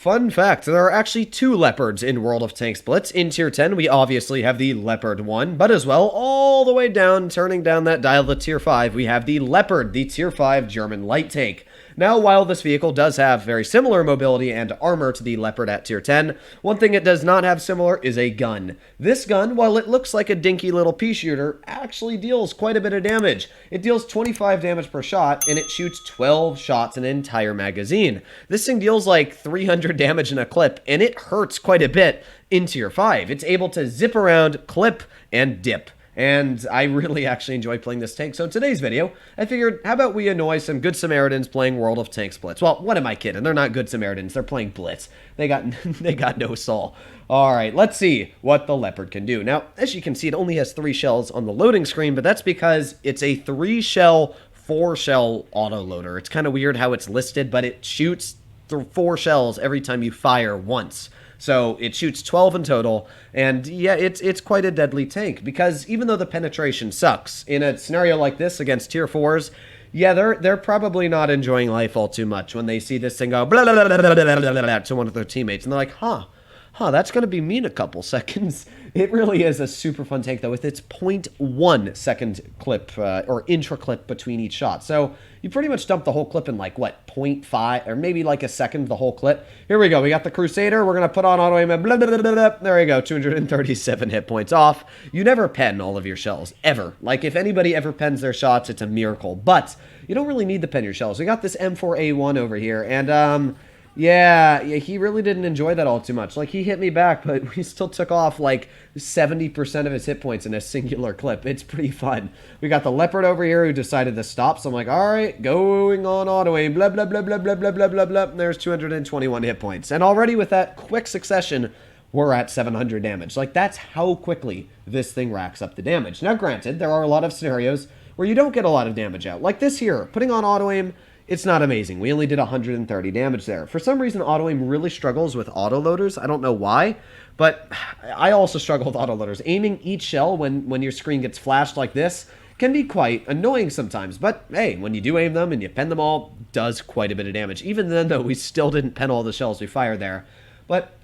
Fun fact, there are actually two Leopards in World of Tanks Blitz. In Tier 10, we obviously have the Leopard 1, but as well, all the way down, turning down that dial to Tier 5, we have the Leopard, the Tier 5 German light tank. Now, while this vehicle does have very similar mobility and armor to the Leopard at Tier 10, one thing it does not have similar is a gun. This gun, while it looks like a dinky little pea shooter, actually deals quite a bit of damage. It deals 25 damage per shot, and it shoots 12 shots in an entire magazine. This thing deals like 300 damage in a clip, and it hurts quite a bit in Tier 5. It's able to zip around, clip, and dip. And I really actually enjoy playing this tank. So in today's video, I figured, how about we annoy some Good Samaritans playing World of Tanks Blitz? Well, what am I kidding? They're not Good Samaritans. They're playing Blitz. They got no soul. All right, let's see what the Leopard can do. Now, as you can see, it only has 3 shells on the loading screen, but that's because it's a 3-shell, 4-shell autoloader. It's kind of weird how it's listed, but it shoots 4 shells every time you fire once. So it shoots 12 in total, and yeah, it's quite a deadly tank, because even though the penetration sucks, in a scenario like this against Tier 4s, yeah, they're probably not enjoying life all too much when they see this thing go blah, blah, blah, blah, blah, blah, blah, blah, to one of their teammates, and they're like, huh, that's going to be me in a couple seconds. It really is a super fun tank, though, with its 0.1 second clip, or intra-clip between each shot. So you pretty much dump the whole clip in, like, what, 0.5, or maybe like a second, the whole clip. Here we go. We got the Crusader. We're going to put on auto aim. Blah, blah, blah, blah, blah. There we go. 237 hit points off. You never pen all of your shells, ever. Like, if anybody ever pens their shots, it's a miracle. But you don't really need to pen your shells. We got this M4A1 over here, and, yeah, he really didn't enjoy that all too much. Like, he hit me back, but we still took off, like, 70% of his hit points in a singular clip. It's pretty fun. We got the Leopard over here who decided to stop, so I'm like, all right, going on auto aim, blah, blah, blah, blah, blah, blah, blah, blah, blah. There's 221 hit points. And already with that quick succession, we're at 700 damage. Like, that's how quickly this thing racks up the damage. Now, granted, there are a lot of scenarios where you don't get a lot of damage out. Like this here, putting on auto aim, it's not amazing. We only did 130 damage there. For some reason, auto aim really struggles with autoloaders. I don't know why, but I also struggle with autoloaders. Aiming each shell when your screen gets flashed like this can be quite annoying sometimes. But hey, when you do aim them and you pen them all, does quite a bit of damage. Even then, though, we still didn't pen all the shells we fired there. But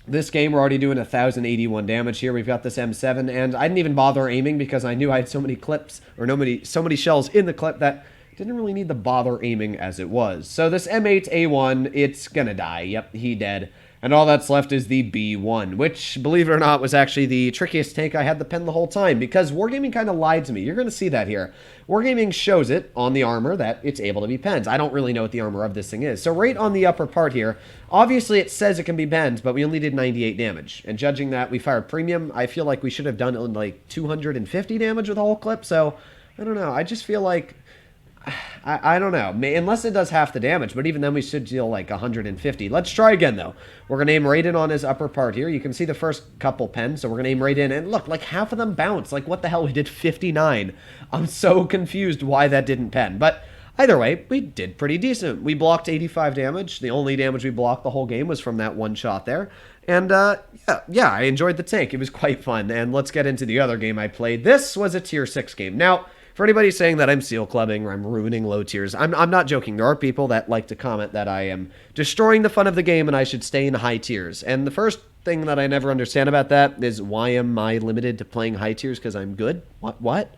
this game, we're already doing 1,081 damage here. We've got this M7, and I didn't even bother aiming because I knew I had so many clips, or so many shells in the clip that didn't really need to bother aiming as it was. So this M8A1, it's gonna die. Yep, he dead. And all that's left is the B1, which, believe it or not, was actually the trickiest tank I had to pen the whole time, because Wargaming kind of lied to me. You're going to see that here. Wargaming shows it on the armor that it's able to be penned. I don't really know what the armor of this thing is. So right on the upper part here, obviously it says it can be penned, but we only did 98 damage. And judging that we fired premium, I feel like we should have done like 250 damage with the whole clip. So, I don't know. I just feel like I don't know, unless it does half the damage, but even then we should deal like 150. Let's try again, though. We're going to aim right in on his upper part here. You can see the first couple pens, so we're going to aim right in, and look, like half of them bounce. Like, what the hell? We did 59. I'm so confused why that didn't pen, but either way, we did pretty decent. We blocked 85 damage. The only damage we blocked the whole game was from that one shot there. And, yeah, I enjoyed the tank. It was quite fun, and let's get into the other game I played. This was a Tier 6 game. Now, for anybody saying that I'm seal clubbing or I'm ruining low tiers, I'm not joking. There are people that like to comment that I am destroying the fun of the game and I should stay in high tiers. And the first thing that I never understand about that is, why am I limited to playing high tiers because I'm good? What?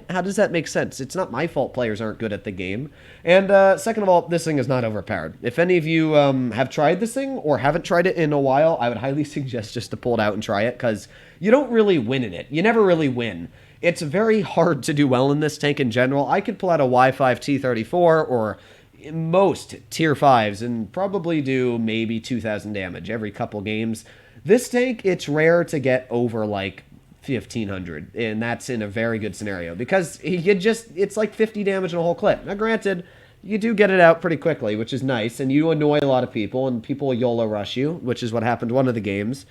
How does that make sense? It's not my fault players aren't good at the game. And second of all, this thing is not overpowered. If any of you have tried this thing or haven't tried it in a while, I would highly suggest just to pull it out and try it, because you don't really win in it. You never really win. It's very hard to do well in this tank in general. I could pull out a Y5 T34 or most Tier 5s and probably do maybe 2,000 damage every couple games. This tank, it's rare to get over like 1,500, and that's in a very good scenario, because it's like 50 damage in a whole clip. Now, granted, you do get it out pretty quickly, which is nice, and you annoy a lot of people, and people YOLO rush you, which is what happened one of the games.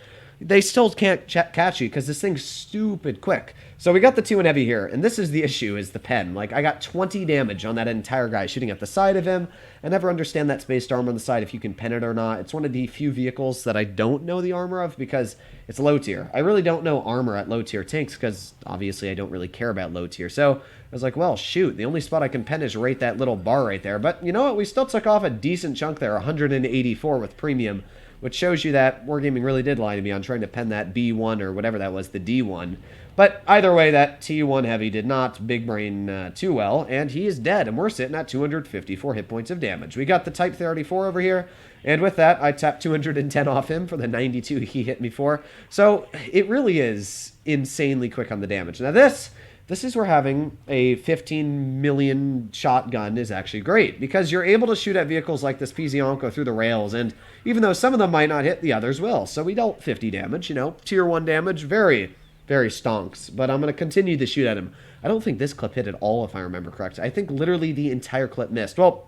They still can't catch you because this thing's stupid quick. So we got the 2 in heavy here, and this is the issue, is the pen. Like, I got 20 damage on that entire guy shooting at the side of him. I never understand that spaced armor on the side, if you can pen it or not. It's one of the few vehicles that I don't know the armor of because it's low tier. I really don't know armor at low tier tanks because obviously I don't really care about low tier. So I was like, well, shoot, the only spot I can pen is right that little bar right there. But you know what? We still took off a decent chunk there, 184 with premium, which shows you that Wargaming really did lie to me on trying to pen that B1 or whatever that was, the D1. But either way, that T1 Heavy did not big brain too well, and he is dead, and we're sitting at 254 hit points of damage. We got the Type 34 over here, and with that, I tapped 210 off him for the 92 he hit me for. So it really is insanely quick on the damage. Now this is where having a 15 million shotgun is actually great, because you're able to shoot at vehicles like this Pizionko through the rails, and even though some of them might not hit, the others will. So we dealt 50 damage, you know, tier 1 damage, very stonks, but I'm going to continue to shoot at him. I don't think this clip hit at all, if I remember correct. I think literally the entire clip missed. Well,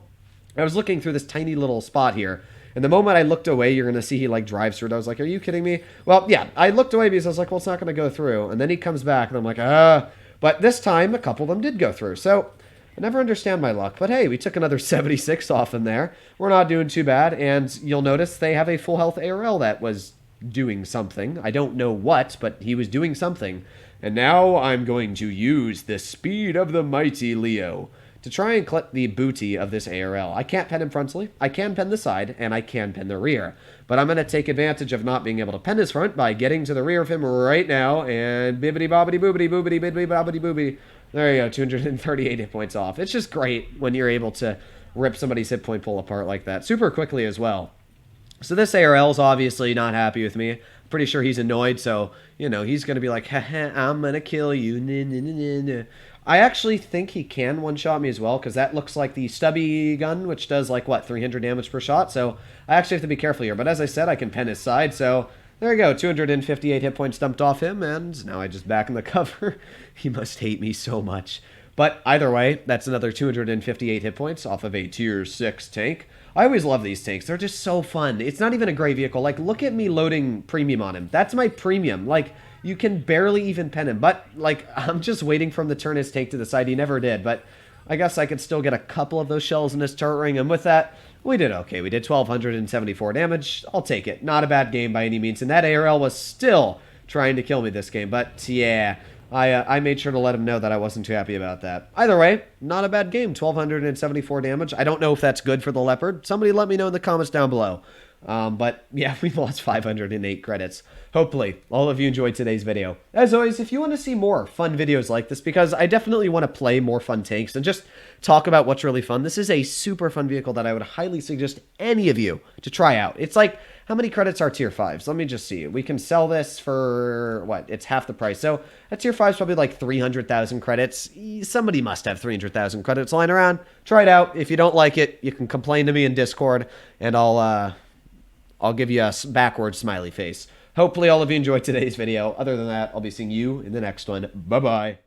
I was looking through this tiny little spot here, and the moment I looked away, you're going to see he, like, drives through it. I was like, are you kidding me? Well, yeah, I looked away because I was like, well, it's not going to go through. And then he comes back, and I'm like, But this time, a couple of them did go through. So I never understand my luck. But hey, we took another 76 off in there. We're not doing too bad, and you'll notice they have a full health ARL that was doing something. I don't know what, but he was doing something. And now I'm going to use the speed of the mighty Leo to try and clip the booty of this ARL. I can't pen him frontally, I can pen the side, and I can pen the rear. But I'm going to take advantage of not being able to pen his front by getting to the rear of him right now, and bibbity bobbity boobity boobity bibbity bobbity boobity. There you go, 238 hit points off. It's just great when you're able to rip somebody's hit point pull apart like that, super quickly as well. So this ARL's obviously not happy with me. Pretty sure he's annoyed, so, you know, he's going to be like, haha, I'm going to kill you. I actually think he can one-shot me as well, because that looks like the stubby gun, which does, like, what, 300 damage per shot? So I actually have to be careful here. But as I said, I can pen his side, so there you go. 258 hit points dumped off him, and now I just back in the cover. He must hate me so much. But either way, that's another 258 hit points off of a tier 6 tank. I always love these tanks. They're just so fun. It's not even a great vehicle. Like, look at me loading premium on him. That's my premium. Like, you can barely even pen him. But, like, I'm just waiting for him to turn his tank to the side. He never did. But I guess I could still get a couple of those shells in his turret ring. And with that, we did okay. We did 1,274 damage. I'll take it. Not a bad game by any means. And that ARL was still trying to kill me this game. But, yeah, I made sure to let him know that I wasn't too happy about that. Either way, not a bad game. 1,274 damage. I don't know if that's good for the Leopard. Somebody let me know in the comments down below. But yeah, we've lost 508 credits. Hopefully, all of you enjoyed today's video. As always, if you want to see more fun videos like this, because I definitely want to play more fun tanks and just talk about what's really fun, this is a super fun vehicle that I would highly suggest any of you to try out. It's like, how many credits are tier 5s? Let me just see. We can sell this for, what? It's half the price. So a tier 5 is probably like 300,000 credits. Somebody must have 300,000 credits lying around. Try it out. If you don't like it, you can complain to me in Discord, and I'll give you a backward smiley face. Hopefully all of you enjoyed today's video. Other than that, I'll be seeing you in the next one. Bye-bye.